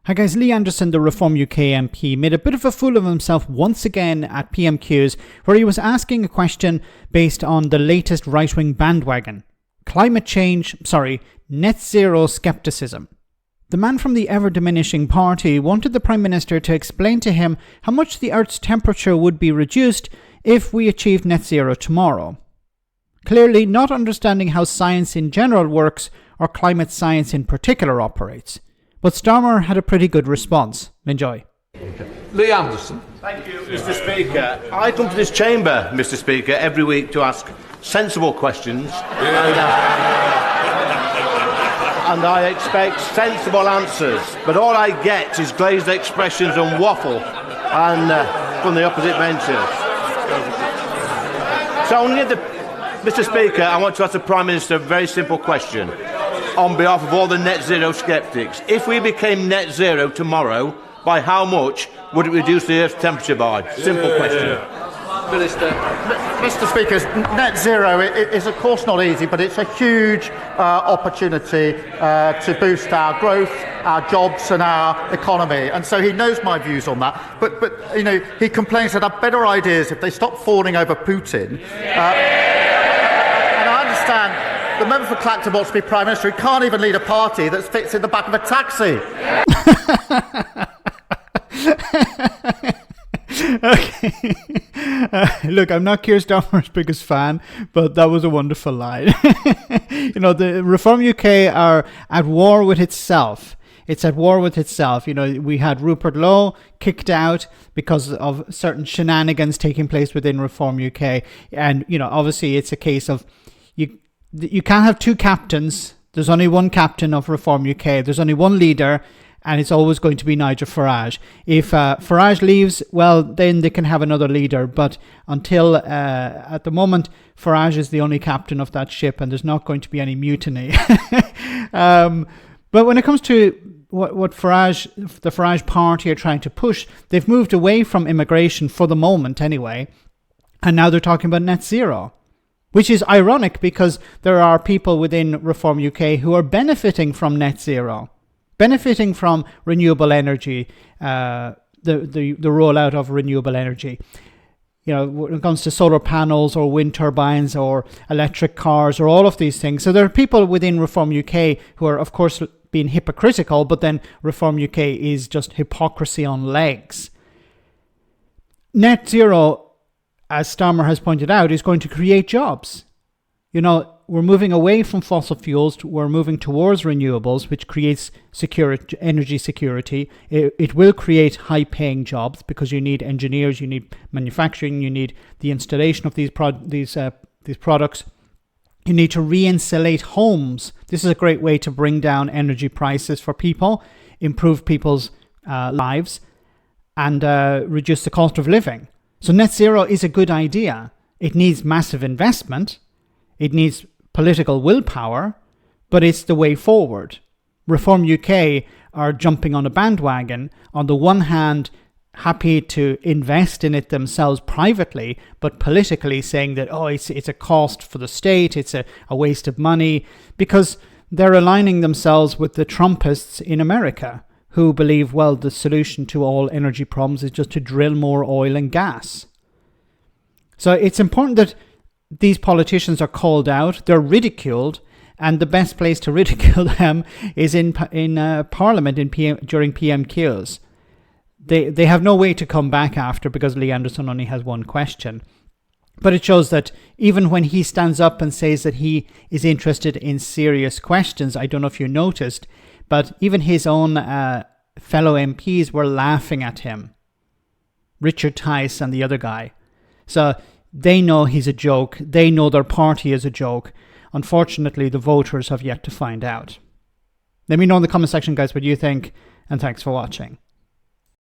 Hi guys, Lee Anderson, the Reform UK MP, made a bit of a fool of himself once again at PMQs, where he was asking a question based on the latest right-wing bandwagon. Net zero skepticism. The man from the ever-diminishing party wanted the Prime Minister to explain to him how much the Earth's temperature would be reduced if we achieved net zero tomorrow. Clearly not understanding how science in general works or climate science in particular operates. But Starmer had a pretty good response. Enjoy. Lee Anderson. Thank you, Mr. Speaker. I come to this chamber, Mr. Speaker, every week to ask sensible questions. And I expect sensible answers. But all I get is glazed expressions and waffle from the opposite benches. So Mr. Speaker, I want to ask the Prime Minister a very simple question. On behalf of all the net zero sceptics, if we became net zero tomorrow, by how much would it reduce the Earth's temperature by? Simple question. Minister. Mr. Speaker, net zero is of course not easy, but it's a huge opportunity to boost our growth, our jobs and our economy. And so he knows my views on that. But you know, he complains that our better ideas if they stop fawning over Putin. And I understand the member for Clacton wants to be Prime Minister. He can't even lead a party that fits in the back of a taxi. Okay. Look, I'm not Keir Starmer's biggest fan, but that was a wonderful line. You know, the Reform UK are at war with itself. It's at war with itself. You know, we had Rupert Lowe kicked out because of certain shenanigans taking place within Reform UK. And, you know, obviously it's a case of you can't have two captains. There's only one captain of Reform UK. There's only one leader, and it's always going to be Nigel Farage. If Farage leaves, well, then they can have another leader. But until at the moment, Farage is the only captain of that ship, and there's not going to be any mutiny. But when it comes to what the Farage party are trying to push, they've moved away from immigration for the moment anyway, and now they're talking about net zero. Which is ironic because there are people within Reform UK who are benefiting from net zero, benefiting from renewable energy, the rollout of renewable energy. You know, when it comes to solar panels or wind turbines or electric cars or all of these things. So there are people within Reform UK who are, of course, being hypocritical, but then Reform UK is just hypocrisy on legs. Net zero, as Starmer has pointed out, is going to create jobs. You know, we're moving away from fossil fuels, we're moving towards renewables, which creates energy security. It will create high-paying jobs because you need engineers, you need manufacturing, you need the installation of these products. You need to re-insulate homes. This is a great way to bring down energy prices for people, improve people's lives, and reduce the cost of living. So net zero is a good idea. It needs massive investment. It needs political willpower, but it's the way forward. Reform UK are jumping on a bandwagon. On the one hand, happy to invest in it themselves privately, but politically saying that, it's a cost for the state, it's a waste of money, because they're aligning themselves with the Trumpists in America, who believe, well, the solution to all energy problems is just to drill more oil and gas. So it's important that these politicians are called out, they're ridiculed, and the best place to ridicule them is in Parliament during PMQs. They have no way to come back after because Lee Anderson only has one question. But it shows that even when he stands up and says that he is interested in serious questions, I don't know if you noticed, but even his own fellow MPs were laughing at him. Richard Tice and the other guy. So they know he's a joke. They know their party is a joke. Unfortunately, the voters have yet to find out. Let me know in the comment section, guys, what you think, and thanks for watching.